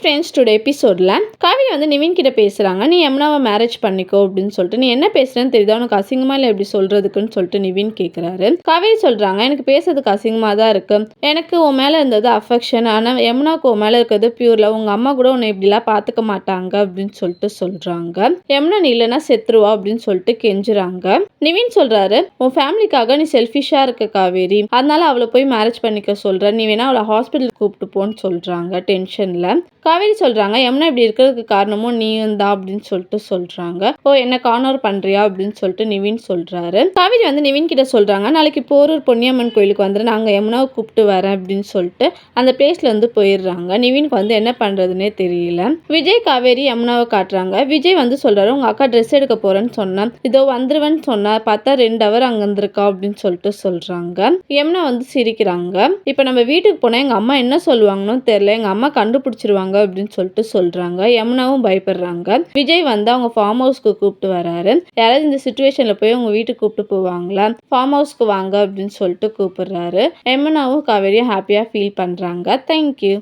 Friends, today எபிசோட்ல காவேரி வந்து நிவின் கிட்ட பேசுறாங்க. நீ யமுனாவை மேரேஜ் பண்ணிக்கோ அப்படின்னு சொல்லிட்டு. நீ என்ன பேசுறேன்னு தெரியுதா, உனக்கு அசிங்கமா இல்லை எப்படி சொல்றதுக்குன்னு சொல்லிட்டு நிவின் கேட்குறாரு. காவேரி சொல்றாங்க, எனக்கு பேசுறதுக்கு அசிங்கமாக தான் இருக்கு. எனக்கு உன் மேலே இருந்தது அஃபெக்ஷன், ஆனால் யமுனாவுக்கு உன் மேலே இருக்கிறது பியூர் லவ். உங்க அம்மா கூட உன்னை இப்படிலாம் பார்த்துக்க மாட்டாங்க அப்படின்னு சொல்லிட்டு சொல்றாங்க. யமுனா நீ இல்லைன்னா செத்துருவா அப்படின்னு சொல்லிட்டு கெஞ்சுறாங்க. நிவின் சொல்றாரு, உன் ஃபேமிலிக்காக நீ செல்ஃபிஷா இருக்க காவேரி, அதனால அவளை போய் மேரேஜ் பண்ணிக்க சொல்ற. நீ வேணா அவளை ஹாஸ்பிட்டல் கூப்பிட்டு போன்னு சொல்றாங்க டென்ஷன்ல. காவேரி சொல்றாங்க, யமுனா இப்படி இருக்கிறதுக்கு காரணமும் நீயும் தான் அப்படின்னு சொல்லிட்டு சொல்றாங்க. ஓ, என்ன கார்னர் பண்றியா அப்படின்னு சொல்லிட்டு நிவின் சொல்றாரு. காவேரி வந்து நிவின் கிட்ட சொல்றாங்க, நாளைக்கு போரூர் பொன்னியம்மன் கோயிலுக்கு வந்து நாங்க யமுனாவை கூப்பிட்டு வரேன் அப்படின்னு சொல்லிட்டு அந்த பிளேஸ்ல இருந்து போயிடுறாங்க. நிவினுக்கு வந்து என்ன பண்றதுன்னே தெரியல. விஜய் காவேரி யமுனாவை காட்டுறாங்க. விஜய் வந்து சொல்றாரு, உங்க அக்கா ட்ரெஸ் எடுக்க போறேன்னு சொன்னேன், இதோ வந்துருவேன்னு சொன்னா, பார்த்தா 2 ஹவர் அங்க இருந்திருக்கா அப்படின்னு சொல்லிட்டு சொல்றாங்க. யமுனா வந்து சிரிக்கிறாங்க. இப்ப நம்ம வீட்டுக்கு போனா எங்க அம்மா என்ன சொல்லுவாங்கன்னு தெரியல, எங்க அம்மா கண்டுபிடிச்சிருவாங்க அப்படின்னு சொல்லிட்டு சொல்றாங்க. யமுனாவும் பயப்படுறாங்க. விஜய் வந்து அவங்க ஃபார்ம் ஹவுஸ்க்கு கூப்பிட்டு வராரு. யாராவது இந்த சிச்சுவேஷன்ல போய் உங்க வீட்டுக்கு கூப்பிட்டு போவாங்களா, ஃபார்ம் ஹவுஸ்க்கு வாங்க அப்படின்னு சொல்லிட்டு கூப்பிடுறாரு. யமுனாவும் காவேரியும் ஹாப்பியா ஃபீல் பண்றாங்க. தேங்க்யூ.